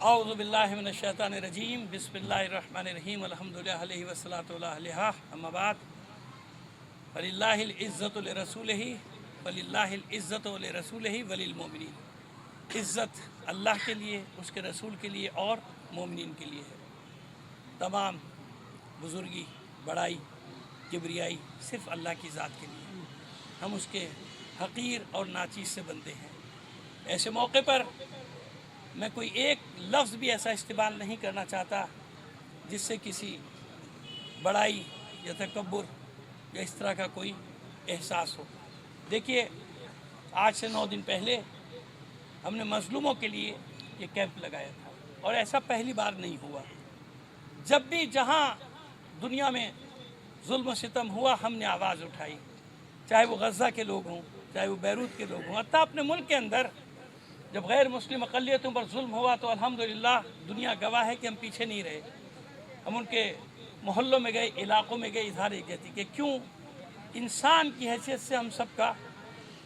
اعوذ باللہ من الشیطان الرجیم بسم اللہ الرحمن الرحیم الحمدللہ علیہ وصلاۃ اللہ علیہ اما بعد فللہ العزت لرسولہ فللہ العزت لرسولہ وللمؤمنین، عزت اللہ کے لیے، اس کے رسول کے لیے اور مومنین کے لیے ہے۔ تمام بزرگی، بڑائی، کبریائی صرف اللہ کی ذات کے لیے، ہم اس کے حقیر اور ناچیز سے بنتے ہیں۔ ایسے موقع پر میں کوئی ایک لفظ بھی ایسا استعمال نہیں کرنا چاہتا جس سے کسی بڑائی یا تکبر یا اس طرح کا کوئی احساس ہو۔ دیکھیے، آج سے 9 دن پہلے ہم نے مظلوموں کے لیے یہ کیمپ لگایا تھا، اور ایسا پہلی بار نہیں ہوا۔ جب بھی جہاں دنیا میں ظلم و ستم ہوا، ہم نے آواز اٹھائی، چاہے وہ غزہ کے لوگ ہوں، چاہے وہ بیروت کے لوگ ہوں، حتیٰ اپنے ملک کے اندر جب غیر مسلم اقلیتوں پر ظلم ہوا تو الحمدللہ دنیا گواہ ہے کہ ہم پیچھے نہیں رہے۔ ہم ان کے محلوں میں گئے، علاقوں میں گئے، اظہار کہتی کہ کیوں انسان کی حیثیت سے ہم سب کا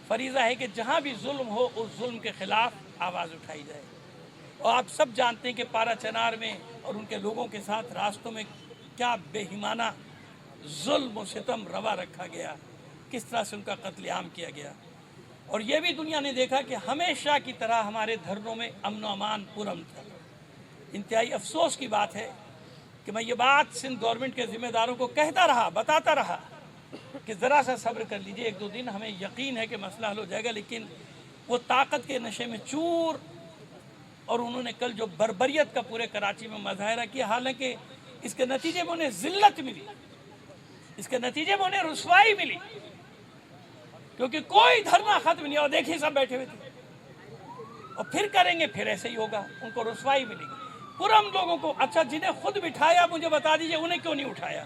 فریضہ ہے کہ جہاں بھی ظلم ہو اس ظلم کے خلاف آواز اٹھائی جائے۔ اور آپ سب جانتے ہیں کہ پارا چنار میں اور ان کے لوگوں کے ساتھ راستوں میں کیا بے ایمانہ ظلم و ستم روا رکھا گیا، کس طرح سے ان کا قتل عام کیا گیا۔ اور یہ بھی دنیا نے دیکھا کہ ہمیشہ کی طرح ہمارے دھرنوں میں امن و امان پرامن تھا۔ انتہائی افسوس کی بات ہے کہ میں یہ بات سندھ گورنمنٹ کے ذمہ داروں کو کہتا رہا، بتاتا رہا کہ ذرا سا صبر کر لیجئے، 1-2 دن، ہمیں یقین ہے کہ مسئلہ حل ہو جائے گا۔ لیکن وہ طاقت کے نشے میں چور، اور انہوں نے کل جو بربریت کا پورے کراچی میں مظاہرہ کیا، حالانکہ اس کے نتیجے میں انہیں ذلت ملی، اس کے نتیجے میں انہیں رسوائی ملی، کیونکہ کوئی دھرنا ختم نہیں، اور دیکھیں سب بیٹھے ہوئے تھے، اور پھر کریں گے، پھر ایسے ہی ہوگا، ان کو رسوائی ملے گی۔ پرم لوگوں کو، اچھا جنہیں خود بٹھایا مجھے بتا دیجئے انہیں کیوں نہیں اٹھایا؟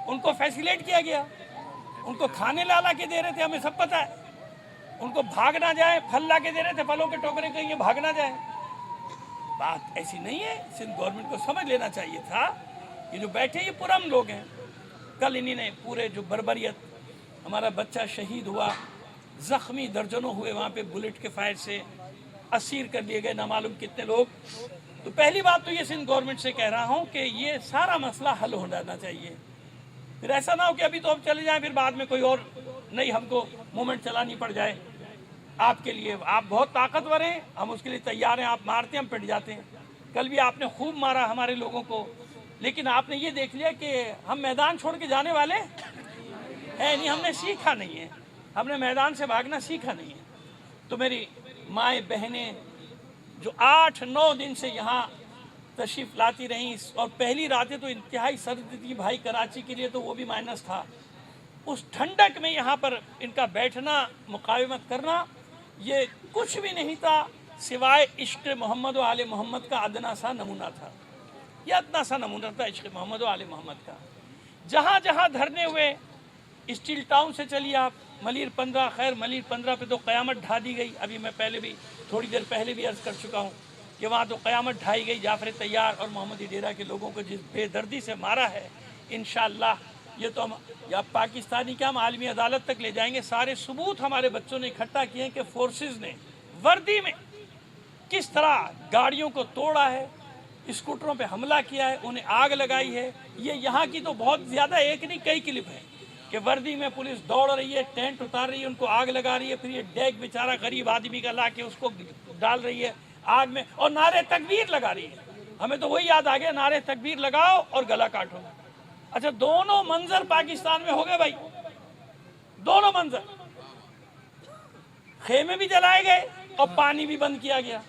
ان کو فیسیلیٹ کیا گیا، ان کو کھانے لا کے دے رہے تھے، ہمیں سب پتہ ہے، ان کو بھاگ نہ جائے، پھل لا کے دے رہے تھے، پھلوں کے ٹوکرے کہیں یہ بھاگ نہ جائے۔ بات ایسی نہیں ہے، سندھ گورنمنٹ کو سمجھ لینا چاہیے تھا کہ جو بیٹھے یہ پرم لوگ ہیں۔ کل انہی نے پورے جو بربریت، ہمارا بچہ شہید ہوا، زخمی درجنوں ہوئے وہاں پہ بلٹ کے فائر سے، اسیر کر لیے گئے نامعلوم کتنے لوگ۔ تو پہلی بات تو یہ سندھ گورنمنٹ سے کہہ رہا ہوں کہ یہ سارا مسئلہ حل ہو جانا چاہیے۔ پھر ایسا نہ ہو کہ ابھی تو ہم چلے جائیں، پھر بعد میں کوئی اور نہیں ہم کو مومنٹ چلانی پڑ جائے۔ آپ کے لیے آپ بہت طاقتور ہیں، ہم اس کے لیے تیار ہیں، آپ مارتے ہیں ہم پٹ جاتے ہیں۔ کل بھی آپ نے خوب مارا ہمارے لوگوں کو، لیکن آپ نے یہ دیکھ لیا کہ ہم میدان چھوڑ کے جانے والے ہے نہیں، ہم نے سیکھا نہیں ہے، ہم نے میدان سے بھاگنا سیکھا نہیں ہے۔ تو میری مائیں بہنیں جو 8-9 دن سے یہاں تشریف لاتی رہیں، اور پہلی راتیں تو انتہائی سرد تھی بھائی، کراچی کے لیے تو وہ بھی مائنس تھا، اس ٹھنڈک میں یہاں پر ان کا بیٹھنا، مقاومت کرنا، یہ کچھ بھی نہیں تھا سوائے عشق محمد و آل محمد کا ادنا سا نمونہ تھا۔ یہ ادنا سا نمونہ تھا عشق محمد و آل محمد کا۔ جہاں جہاں دھرنے ہوئے، اسٹیل ٹاؤن سے چلیے آپ ملیر 15، خیر ملیر 15 پہ تو قیامت ڈھا دی گئی، ابھی میں پہلے بھی تھوڑی دیر پہلے بھی عرض کر چکا ہوں کہ وہاں تو قیامت ڈھائی گئی۔ جعفر طیار اور محمدی ڈیرہ کے لوگوں کو جس بے دردی سے مارا ہے، انشاءاللہ یہ تو ہم یا پاکستانی کیا ہم عالمی عدالت تک لے جائیں گے۔ سارے ثبوت ہمارے بچوں نے اکٹھا کیے ہیں کہ فورسز نے وردی میں کس طرح گاڑیوں کو توڑا ہے، اسکوٹروں پہ حملہ کیا ہے، انہیں آگ لگائی ہے۔ یہ یہاں کی تو بہت زیادہ ایک نہیں کئی کلپ ہے کہ وردی میں پولیس دوڑ رہی ہے، ٹینٹ اتار رہی ہے، ان کو آگ لگا رہی ہے، پھر یہ ڈیگ بیچارہ غریب آدمی کا لا کے اس کو ڈال رہی ہے آگ میں، اور نعرے تکبیر لگا رہی ہے۔ ہمیں تو وہی یاد آ گیا، نعرے تکبیر لگاؤ اور گلا کاٹو۔ اچھا، دونوں منظر پاکستان میں ہو گئے بھائی، دونوں منظر، خیمے بھی جلائے گئے اور پانی بھی بند کیا گیا۔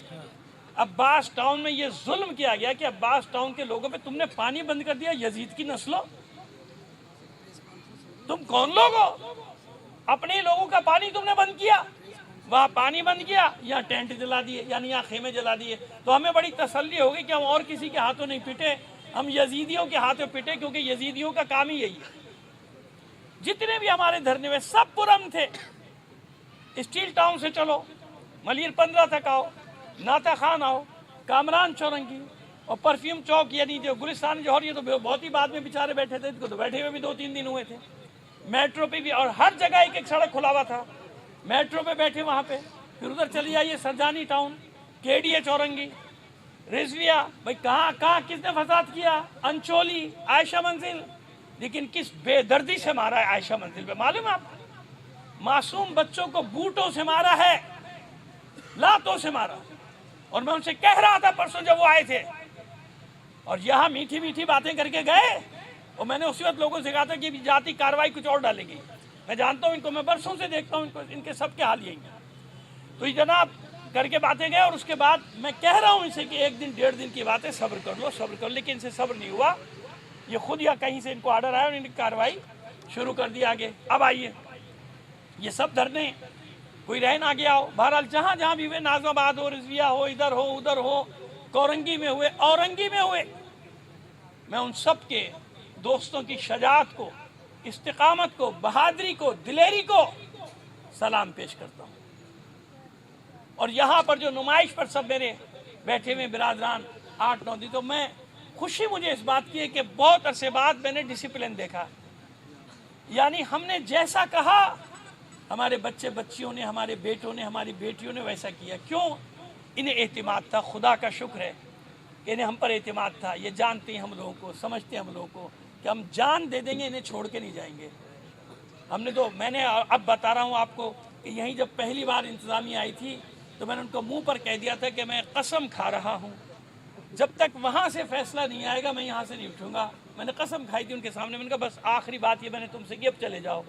عباس ٹاؤن میں یہ ظلم کیا گیا کہ عباس ٹاؤن کے لوگوں پہ تم نے پانی بند کر دیا، یزید کی نسلوں، تم کون لوگ ہو؟ اپنے لوگوں کا پانی تم نے بند کیا، وہاں پانی بند کیا، یہاں ٹینٹ جلا دیے، یعنی یہاں خیمے جلا دیے۔ تو ہمیں بڑی تسلی ہوگی کہ ہم اور کسی کے ہاتھوں نہیں پٹے، ہم یزیدیوں کے ہاتھوں پٹے، کیونکہ یزیدیوں کا کام ہی یہی ہے۔ جتنے بھی ہمارے دھرنے میں سب پرامن تھے۔ اسٹیل ٹاؤن سے چلو، ملیر 15 تک آؤ، ناتا خان آؤ، کامران چورنگی اور پرفیوم چوک، یعنی جو گلستان جوہر، یہ تو بہت ہی بعد میں بیچارے بیٹھے تھے، تو بیٹھے ہوئے بھی 2-3 دن ہوئے تھے۔ میٹرو پہ بھی، اور ہر جگہ ایک سڑک کھلا ہوا تھا، میٹرو پہ بیٹھے وہاں پہ۔ پھر ادھر چلی جائیے سرجانی ٹاؤن، کے ڈی اے چورنگی، رضویہ بھائی کہاں کس نے فساد کیا؟ انچولی، عائشہ منزل. لیکن کس بے دردی سے مارا ہے عائشہ منزل پہ معلوم ہے آپ؟ معصوم بچوں کو بوٹوں سے مارا ہے، لاتوں سے مارا. اور میں ان سے کہہ رہا تھا پرسوں جب وہ آئے تھے، اور یہاں میٹھی میٹھی باتیں کر کے گئے، اور میں نے اسی وقت لوگوں سے کہا تھا کہ ذاتی کارروائی کچھ اور ڈالے گی. میں جانتا ہوں ان کو، میں برسوں سے دیکھتا ہوں ان کے سب کے حال یہی ہیں. تو یہ جناب کر کے باتیں گئے، اور اس کے بعد میں کہہ رہا ہوں ان سے کہ 1 دن 1.5 دن کی باتیں صبر کر لو، لیکن ان سے صبر نہیں ہوا. یہ خود یا کہیں سے ان کو آرڈر آیا اور ان کی کارروائی شروع کر دی آگے. اب آئیے، یہ سب دھرنے کوئی رہ نہ گیا ہو. بہرحال جہاں بھی ہوئے، نازم آباد ہو، رضویہ ہو، ادھر ہو ادھر ہو، کورنگی میں ہوئے، اورنگی میں ہوئے، میں ان سب کے دوستوں کی شجاعت کو، استقامت کو، بہادری کو، دلیری کو سلام پیش کرتا ہوں. اور یہاں پر جو نمائش پر سب میرے بیٹھے ہوئے برادران 8-9 دن، تو میں خوشی مجھے اس بات کی ہے کہ بہت عرصے بعد میں نے ڈسپلن دیکھا. یعنی ہم نے جیسا کہا، ہمارے بچے بچیوں نے، ہمارے بیٹوں نے، ہماری بیٹیوں نے ویسا کیا. کیوں؟ انہیں اعتماد تھا. خدا کا شکر ہے کہ انہیں ہم پر اعتماد تھا. یہ جانتے ہیں ہم لوگوں کو، سمجھتے ہیں ہم لوگوں کو کہ ہم جان دے دیں گے، انہیں چھوڑ کے نہیں جائیں گے. ہم نے تو، میں نے اب بتا رہا ہوں آپ کو کہ یہیں جب پہلی بار انتظامیہ آئی تھی تو میں نے ان کو منہ پر کہہ دیا تھا کہ میں قسم کھا رہا ہوں جب تک وہاں سے فیصلہ نہیں آئے گا میں یہاں سے نہیں اٹھوں گا. میں نے قسم کھائی تھی ان کے سامنے. میں نے کہا بس آخری بات یہ میں نے تم سے کی، اب چلے جاؤ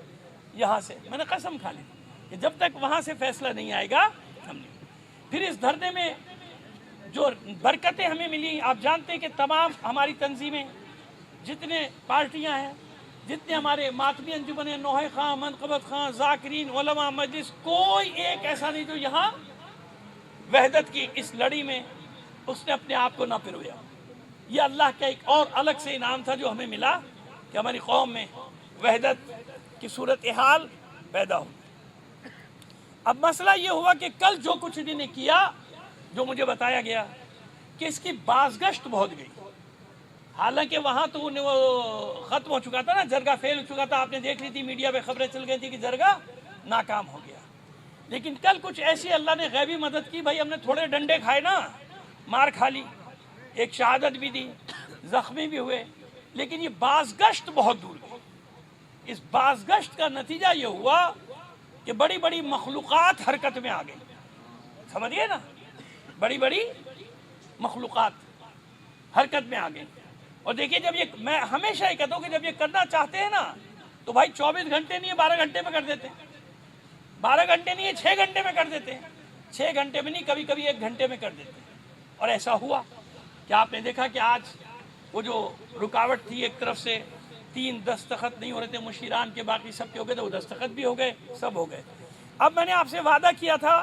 یہاں سے. میں نے قسم کھا لی کہ جب تک وہاں سے فیصلہ نہیں آئے گا ہم نہیں. پھر اس دھرنے میں جو برکتیں ہمیں ملی، آپ جانتے ہیں کہ تمام ہماری تنظیمیں، جتنے پارٹیاں ہیں، جتنے ہمارے ماتمی انجمن، نوحہ خاں، منقبت خاں، ذاکرین، علماء مجلس، کوئی ایک ایسا نہیں جو یہاں وحدت کی اس لڑی میں اس نے اپنے آپ کو نہ پرویا. یہ اللہ کا ایک اور الگ سے انعام تھا جو ہمیں ملا کہ ہماری قوم میں وحدت کی صورتحال پیدا ہو. اب مسئلہ یہ ہوا کہ کل جو کچھ انہوں نے کیا، جو مجھے بتایا گیا کہ اس کی بازگشت بہت گئی. حالانکہ وہاں تو وہ ختم ہو چکا تھا نا، جرگہ فیل ہو چکا تھا. آپ نے دیکھ لی تھی، میڈیا پہ خبریں چل گئی تھی کہ جرگہ ناکام ہو گیا. لیکن کل کچھ ایسی اللہ نے غیبی مدد کی. بھائی ہم نے تھوڑے ڈنڈے کھائے نا، مار کھا لی، ایک شہادت بھی دی، زخمی بھی ہوئے، لیکن یہ بازگشت بہت دور گئی. اس بازگشت کا نتیجہ یہ ہوا کہ بڑی بڑی مخلوقات حرکت میں آ گئی. سمجھیے نا، بڑی بڑی مخلوقات حرکت میں آ گئی. اور دیکھیے، جب یہ، میں ہمیشہ یہ کہتا ہوں کہ جب یہ کرنا چاہتے ہیں نا تو بھائی 24 گھنٹے نہیں ہے، 12 گھنٹے میں کر دیتے ہیں. 12 گھنٹے نہیں ہے، 6 گھنٹے میں کر دیتے ہیں. 6 گھنٹے میں نہیں، کبھی کبھی 1 گھنٹے میں کر دیتے ہیں. اور ایسا ہوا کہ آپ نے دیکھا کہ آج وہ جو رکاوٹ تھی ایک طرف سے، 3 دستخط نہیں ہو رہے تھے مشیران کے، باقی سب کے ہو گئے تھے، وہ دستخط بھی ہو گئے، سب ہو گئے. اب میں نے آپ سے وعدہ کیا تھا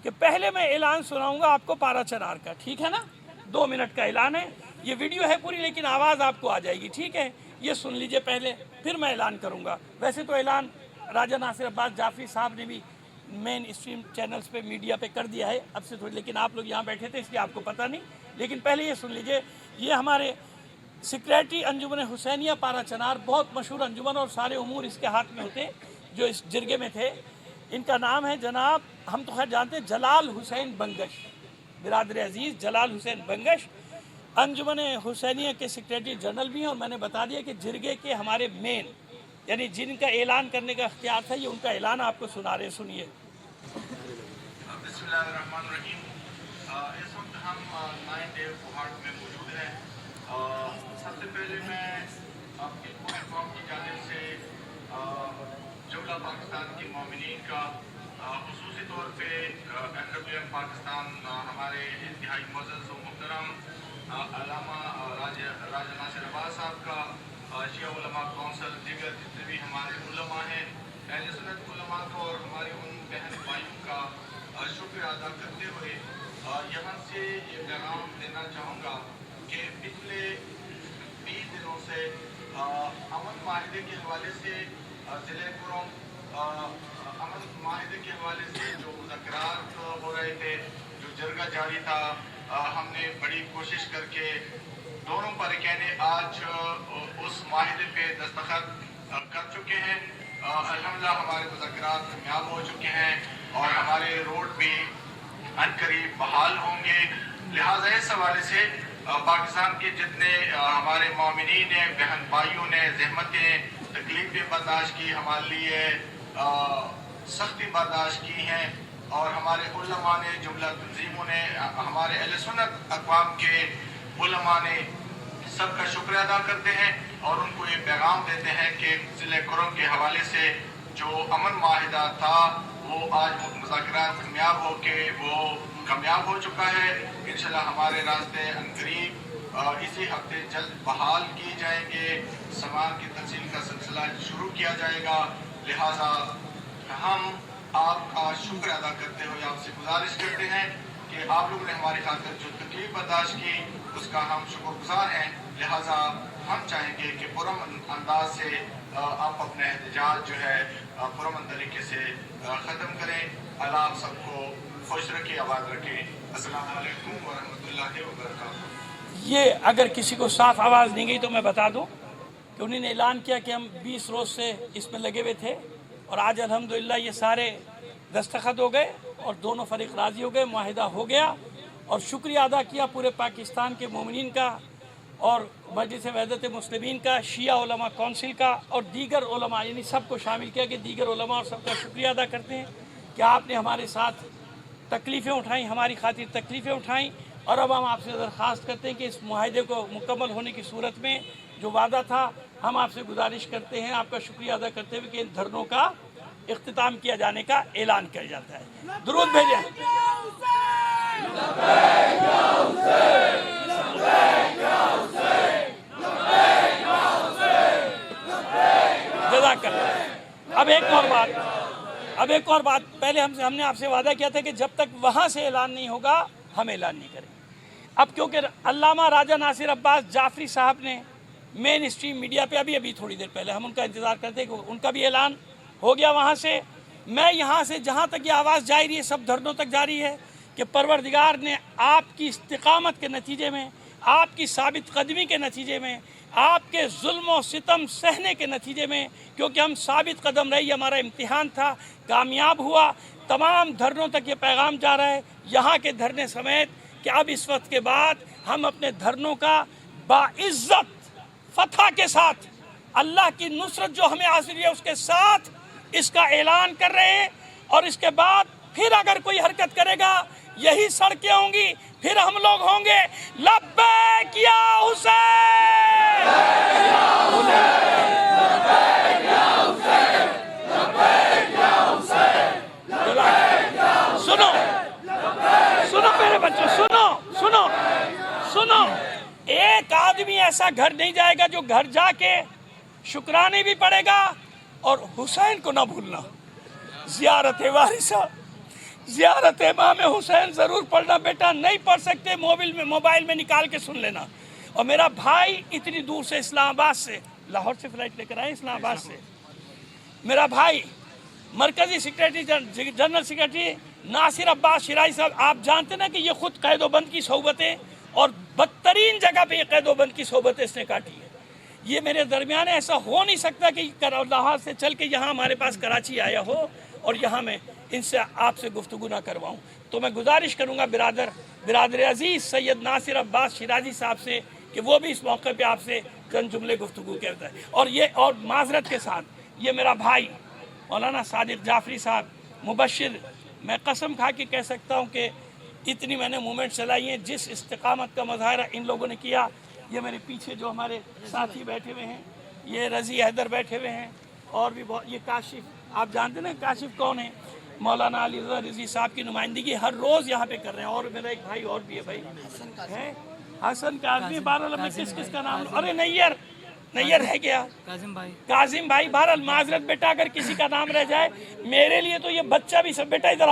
کہ پہلے میں اعلان سناؤں گا آپ کو پارا چنار کا، ٹھیک ہے نا؟ 2 منٹ کا اعلان ہے. یہ ویڈیو ہے پوری، لیکن آواز آپ کو آ جائے گی، ٹھیک ہے؟ یہ سن لیجئے پہلے، پھر میں اعلان کروں گا. ویسے تو اعلان راجہ ناصر عباس جعفری صاحب نے بھی مین اسٹریم چینلز پہ، میڈیا پہ کر دیا ہے اب سے تھوڑی، لیکن آپ لوگ یہاں بیٹھے تھے اس لیے آپ کو پتہ نہیں. لیکن پہلے یہ سن لیجئے. یہ ہمارے سیکریٹری انجمن حسینیہ پارا چنار، بہت مشہور انجمن، اور سارے امور اس کے ہاتھ میں ہوتے، جو اس جرگے میں تھے. ان کا نام ہے جناب، ہم تو خیر جانتے ہیں، جلال حسین بنگش. برادر عزیز جلال حسین بنگش انجمن حسینیہ کے سیکریٹری جنرل بھی ہیں. اور میں نے بتا دیا کہ جرگے کے ہمارے مین، یعنی جن کا اعلان کرنے کا اختیار تھا، یہ ان کا اعلان آپ کو سنا رہے، سنیے. بسم اللہ الرحمن الرحیم. اس وقت ہم 9 ڈے پہاڑ میں موجود ہیں. سب سے پہلے میں آپ کی پوری قوم کی جانب سے جملہ پاکستان کے مومنین کا، خصوصی طور پہ NWM پاکستان، ہمارے انتہائی معزز و محترم علامہ راجہ ناصر عباس صاحب کا، شیعہ علماء کونسل، دیگر جتنے بھی ہمارے علماء ہیں، اہل سنت علماء کو، اور ہمارے ان بہن بھائیوں کا شکر ادا کرتے ہوئے یہاں سے یہ پیغام دینا چاہوں گا کہ پچھلے 20 دنوں سے امن معاہدے کے حوالے سے ضلع کرم، امن معاہدے کے حوالے سے جو مذاکرات ہو رہے تھے، جو جرگہ جاری تھا، ہم نے بڑی کوشش کر کے دونوں فریقین آج اس معاہدے پہ دستخط کر چکے ہیں. الحمدللہ ہمارے مذاکرات کامیاب ہو چکے ہیں اور ہمارے روڈ بھی عنقریب بحال ہوں گے. لہٰذا اس حوالے سے پاکستان کے جتنے ہمارے مومنین ہیں، بہن بھائیوں نے زحمتیں تکلیفیں برداشت کی، ہمارے لیے سختی برداشت کی ہیں، اور ہمارے علماء نے، جملہ تنظیموں نے، ہمارے اہل سنت اقوام کے علماء نے سب کا شکریہ ادا کرتے ہیں، اور ان کو یہ پیغام دیتے ہیں کہ ضلع کرم کے حوالے سے جو امن معاہدہ تھا وہ آج مذاکرات کامیاب ہو کے وہ کامیاب ہو چکا ہے۔ انشاءاللہ ہمارے راستے عنقریب اسی ہفتے جلد بحال کیے جائیں گے، سامان کی تنزیل کا سلسلہ شروع کیا جائے گا۔ لہٰذا ہم آپ کا شکر ادا کرتے ہوئے آپ سے گزارش کرتے ہیں کہ آپ لوگوں نے ہماری خاطر جو تکلیف برداشت کی اس کا ہم شکر گزار ہیں۔ لہٰذا ہم چاہیں گے کہ پرامن انداز سے آپ اپنا احتجاج جو ہے پرامن طریقے سے ختم کریں۔ اللہ آپ سب کو خوش رکھے، آباد رکھے۔ السلام علیکم ورحمۃ اللہ وبرکاتہ۔ یہ اگر کسی کو صاف آواز نہیں گئی تو میں بتا دوں کہ انہوں نے اعلان کیا کہ ہم 20 روز سے اس میں لگے ہوئے تھے، اور آج الحمدللہ یہ سارے دستخط ہو گئے اور دونوں فریق راضی ہو گئے، معاہدہ ہو گیا، اور شکریہ ادا کیا پورے پاکستان کے مومنین کا اور مجلس وحدت مسلمین کا، شیعہ علماء کونسل کا اور دیگر علماء، یعنی سب کو شامل کیا کہ دیگر علماء، اور سب کا شکریہ ادا کرتے ہیں کہ آپ نے ہمارے ساتھ تکلیفیں اٹھائیں، ہماری خاطر تکلیفیں اٹھائیں، اور اب ہم آپ سے درخواست کرتے ہیں کہ اس معاہدے کو مکمل ہونے کی صورت میں جو وعدہ تھا، ہم آپ سے گزارش کرتے ہیں، آپ کا شکریہ ادا کرتے ہوئے کہ ان دھرنوں کا اختتام کیا جانے کا اعلان کیا جاتا ہے۔ درود بھیجیں۔ جزاک اللہ۔ اب ایک اور بات پہلے ہم نے آپ سے وعدہ کیا تھا کہ جب تک وہاں سے اعلان نہیں ہوگا ہم اعلان نہیں کریں گے۔ اب کیونکہ علامہ راجہ ناصر عباس جعفری صاحب نے مین اسٹریم میڈیا پہ ابھی تھوڑی دیر پہلے، ہم ان کا انتظار کرتے ہیں کہ ان کا بھی اعلان ہو گیا وہاں سے، میں یہاں سے جہاں تک یہ آواز جاری ہے سب دھرنوں تک جاری ہے کہ پروردگار نے آپ کی استقامت کے نتیجے میں، آپ کی ثابت قدمی کے نتیجے میں، آپ کے ظلم و ستم سہنے کے نتیجے میں، کیونکہ ہم ثابت قدم رہے، یہ ہمارا امتحان تھا، کامیاب ہوا۔ تمام دھرنوں تک یہ پیغام جا رہا ہے، یہاں کے دھرنے سمیت، کہ اب اس وقت کے بعد ہم اپنے دھرنوں کا باعزت فتح کے ساتھ، اللہ کی نصرت جو ہمیں حاصل ہے اس کے ساتھ اس کا اعلان کر رہے ہیں، اور اس کے بعد پھر اگر کوئی حرکت کرے گا یہی سڑکیں ہوں گی، پھر ہم لوگ ہوں گے لبیک یا حسین، سنو میرے بچوں، سنو، ایک آدمی ایسا گھر نہیں جائے گا جو گھر جا کے شکرانے بھی پڑے گا اور حسین کو نہ بھولنا، زیارت وارثہ، زیارت امام حسین ضرور پڑھنا بیٹا، نہیں پڑھ سکتے موبائل میں نکال کے سن لینا۔ اور میرا بھائی اتنی دور سے اسلام آباد سے، لاہور سے فلائٹ لے کر آئے اسلام آباد سے، میرا بھائی مرکزی سیکریٹری جنرل سیکریٹری ناصر عباس شیرازی صاحب، آپ جانتے نا کہ یہ خود قید و بند کی صحبتیں، اور بدترین جگہ پہ یہ قید و بند کی صحبتیں اس نے کاٹی ہے۔ یہ میرے درمیان ایسا ہو نہیں سکتا کہ لاہور سے چل کے یہاں ہمارے پاس کراچی آیا ہو اور یہاں میں ان سے آپ سے گفتگو نہ کرواؤں۔ تو میں گزارش کروں گا برادر عزیز سید ناصر عباس شیرازی صاحب سے کہ وہ بھی اس موقع پہ آپ سے چند جملے گفتگو کرتا ہے۔ اور معذرت کے ساتھ یہ میرا بھائی مولانا صادق جعفری صاحب مبشر، میں قسم کھا کے کہہ سکتا ہوں کہ اتنی میں نے مومنٹ چلائی ہیں، جس استقامت کا مظاہرہ ان لوگوں نے کیا۔ یہ میرے پیچھے جو ہمارے ساتھی بیٹھے ہوئے ہیں، یہ رضی حیدر بیٹھے ہوئے ہیں، اور بھی بہت، یہ کاشف، آپ جانتے ہیں کاشف کون ہیں؟ مولانا علی رضا رضوی صاحب کی نمائندگی ہر روز یہاں پہ کر رہے ہیں، اور میرا ایک بھائی اور بھی ہے بھائی حسن کاظمی، بہرحال میں کس کا نام، ارے نییر ہے گیا، کاظم بھائی، بہرحال معذرت بیٹا اگر کسی کا نام رہ جائے، میرے لیے تو یہ بچہ بھی سب، بیٹا ادھر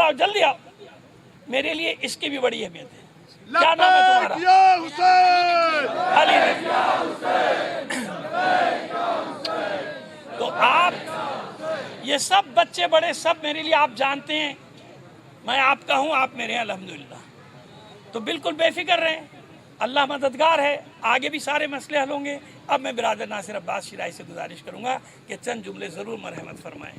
آؤ جلدی آؤ، میرے لیے اس کی بھی بڑی اہمیت ہے۔ کیا نام ہے تمہارا؟ علی تو آپ یہ سب بچے بڑے سب میرے لیے آپ جانتے ہیں، میں آپ کا ہوں، آپ میرے ہیں الحمدللہ، تو بالکل بے فکر رہیں، اللہ مددگار ہے، آگے بھی سارے مسئلے حل ہوں گے۔ اب میں برادر ناصر عباس شیرازی سے گزارش کروں گا کہ چند جملے ضرور مرحمت فرمائیں۔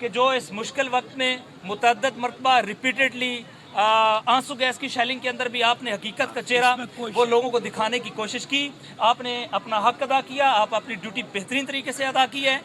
کہ جو اس مشکل وقت میں متعدد مرتبہ ریپیٹڈلی آنسو گیس کی شیلنگ کے اندر بھی آپ نے حقیقت کا چہرہ وہ لوگوں کو دکھانے کی کوشش کی، آپ نے اپنا حق ادا کیا، آپ اپنی ڈیوٹی بہترین طریقے سے ادا کی ہے،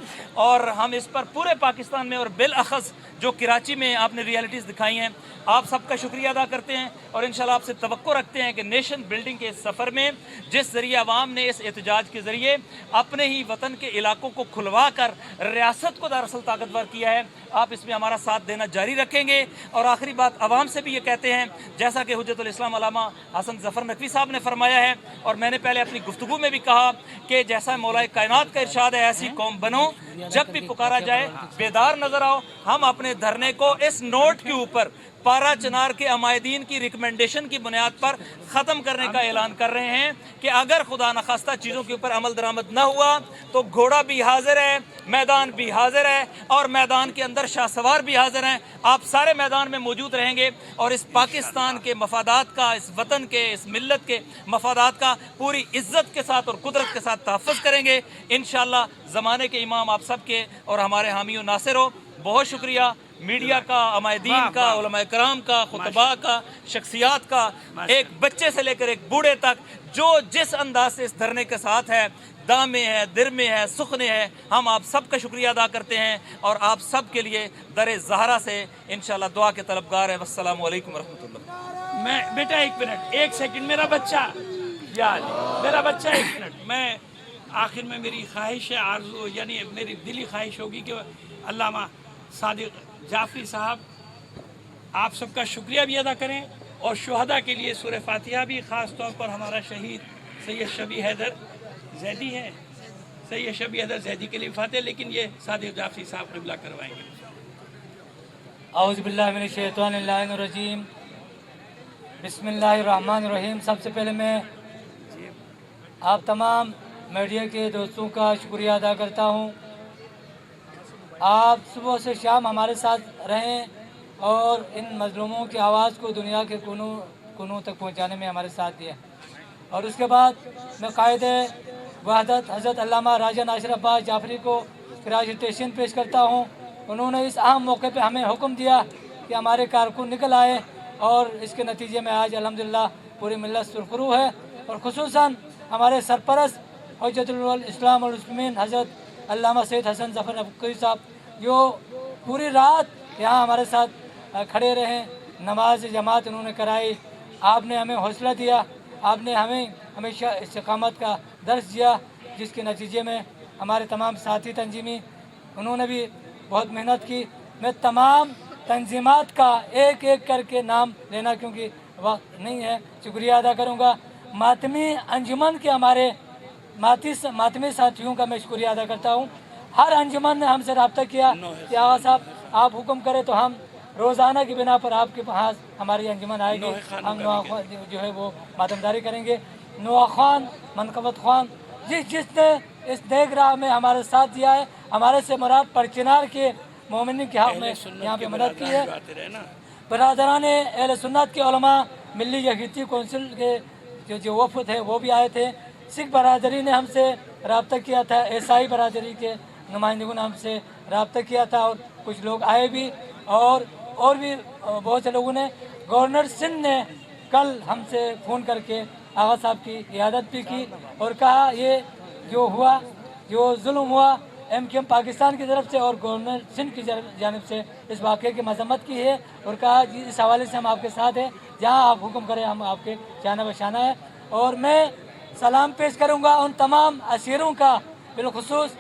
اور ہم اس پر پورے پاکستان میں اور بالاخص جو کراچی میں آپ نے ریالٹیز دکھائی ہیں، آپ سب کا شکریہ ادا کرتے ہیں، اور انشاءاللہ آپ سے توقع رکھتے ہیں کہ نیشن بلڈنگ کے اس سفر میں جس ذریعے عوام نے اس احتجاج کے ذریعے اپنے ہی وطن کے علاقوں کو کھلوا کر ریاست کو دراصل طاقتور کیا ہے، آپ اس میں ہمارا ساتھ دینا جاری رکھیں گے۔ اور آخری بات عوام سے بھی یہ کہتے ہیں، جیسا کہ حجت الاسلام علامہ حسن ظفر نقوی صاحب نے فرمایا ہے، اور میں نے پہلے اپنی گفتگو میں بھی کہا کہ جیسا مولا کائنات کا ارشاد ہے، ایسی قوم بنو جب بھی پکارا جائے بیدار نظر آؤ۔ ہم اپنے دھرنے کو اس نوٹ کے اوپر پارا چنار کے عمائدین کی ریکمنڈیشن کی بنیاد پر ختم کرنے کا اعلان کر رہے ہیں کہ اگر خدا نخواستہ چیزوں کے اوپر عمل درآمد نہ ہوا تو گھوڑا بھی حاضر ہے، میدان بھی حاضر ہے، اور میدان کے اندر شاہ سوار بھی حاضر ہیں۔ آپ سارے میدان میں موجود رہیں گے اور اس پاکستان کے مفادات کا، اس وطن کے، اس ملت کے مفادات کا پوری عزت کے ساتھ اور قدرت کے ساتھ تحفظ کریں گے انشاءاللہ۔ زمانے کے امام آپ سب کے اور ہمارے حامی و ناصر ہو، بہت شکریہ میڈیا کا، عمائدین کا، علماء کرام کا، خطباء کا، شخصیات کا، ایک بچے سے لے کر ایک بوڑھے تک جو جس انداز سے اس دھرنے کے ساتھ ہے، دامے ہے، درمے ہے، سخنے ہے، ہم آپ سب کا شکریہ ادا کرتے ہیں، اور آپ سب کے لیے در زہرا سے انشاءاللہ دعا کے طلبگار ہیں۔ والسلام علیکم ورحمۃ اللہ۔ میں بیٹا ایک منٹ، ایک سیکنڈ، میرا بچہ یاد، میرا بچہ ایک منٹ، میں آخر میں میری خواہش ہے، آرزو یعنی میری دلی خواہش ہوگی کہ علامہ صادق جعفری صاحب آپ سب کا شکریہ بھی ادا کریں، اور شہداء کے لیے سورہ فاتحہ بھی، خاص طور پر ہمارا شہید سید شبیہ حیدر زیدی ہے، سید شبیہ حیدر زیدی کے لیے فاتحہ، لیکن یہ صادق جعفری صاحب قبلہ کروائیں گے۔ اعوذ باللہ من الشیطان اللعین الرجیم، بسم اللہ الرحمن الرحیم۔ سب سے پہلے میں آپ تمام میڈیا کے دوستوں کا شکریہ ادا کرتا ہوں۔ آپ صبح سے شام ہمارے ساتھ رہیں اور ان مظلوموں کی آواز کو دنیا کے کونوں تک پہنچانے میں ہمارے ساتھ دیا۔ اور اس کے بعد میں قائد وحدت حضرت علامہ راجہ ناصر عباس جعفری کو کانگریچولیشن پیش کرتا ہوں۔ انہوں نے اس اہم موقع پہ ہمیں حکم دیا کہ ہمارے کارکن نکل آئے، اور اس کے نتیجے میں آج الحمدللہ پوری ملت سرخرو ہے، اور خصوصاً ہمارے سرپرست حجت الاسلام والمسلمین حضرت علامہ سید حسن ظفر نقوی صاحب، جو پوری رات یہاں ہمارے ساتھ کھڑے رہے، نماز جماعت انہوں نے کرائی، آپ نے ہمیں حوصلہ دیا، آپ نے ہمیں ہمیشہ استقامت کا درس دیا، جس کے نتیجے میں ہمارے تمام ساتھی تنظیمی انہوں نے بھی بہت محنت کی۔ میں تمام تنظیمات کا ایک ایک کر کے نام لینا کیونکہ وقت نہیں ہے، شکریہ ادا کروں گا۔ ماتمی انجمن کے ہمارے ماتمی ساتھیوں کا میں شکریہ ادا کرتا ہوں۔ ہر انجمن نے ہم سے رابطہ کیا کہ آغا صاحب آپ حکم کریں تو ہم روزانہ کی بنا پر آپ کے پاس ہماری انجمن آئے گی، ہم نواخوان جو ہے وہ ماتمداری کریں گے۔ نواخوان، منقبت خوان، جس نے اس نیک راہ میں ہمارے ساتھ دیا ہے، ہمارے سے مراد پرچنار کے مومنین کے حق میں یہاں پہ مدد کی ہے۔ برادران اہل سنت کے علماء، ملی یکجہتی کونسل کے جو وفد ہے وہ بھی آئے تھے۔ سکھ برادری نے ہم سے رابطہ کیا تھا، عیسائی برادری کے نمائندگوں نے ہم سے رابطہ کیا تھا، اور کچھ لوگ آئے بھی، اور بھی بہت سے لوگوں نے۔ گورنر سندھ نے کل ہم سے فون کر کے آغا صاحب کی عیادت بھی کی، اور کہا یہ جو ہوا، جو ظلم ہوا MKM پاکستان کی طرف سے اور گورنر سندھ کی جانب سے، اس واقعے کی مذمت کی ہے، اور کہا جی اس حوالے سے ہم آپ کے ساتھ ہیں، جہاں آپ حکم کریں ہم آپ کے شانہ بشانہ ہے۔ اور میں سلام پیش کروں گا ان تمام اسیروں کا، بالخصوص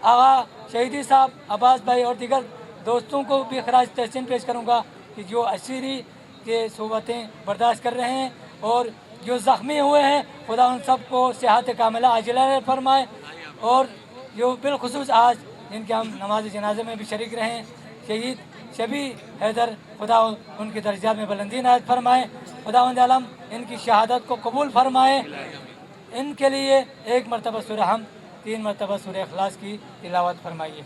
آغا شہیدی صاحب، عباس بھائی اور دیگر دوستوں کو بھی خراج تحسین پیش کروں گا کہ جو اسیری کے صحبتیں برداشت کر رہے ہیں، اور جو زخمی ہوئے ہیں خدا ان سب کو صحت کاملہ عاجلہ فرمائے، اور جو بالخصوص آج جن کے ہم نماز جنازے میں بھی شریک رہے ہیں، شہید شبیہ حیدر، خدا ان کی درجات میں بلندی عنایت فرمائے، خداوند عالم ان کی شہادت کو قبول فرمائے۔ ان کے لیے 1 مرتبہ سورہ حمد، 3 مرتبہ سورہ اخلاص کی تلاوت فرمائیے۔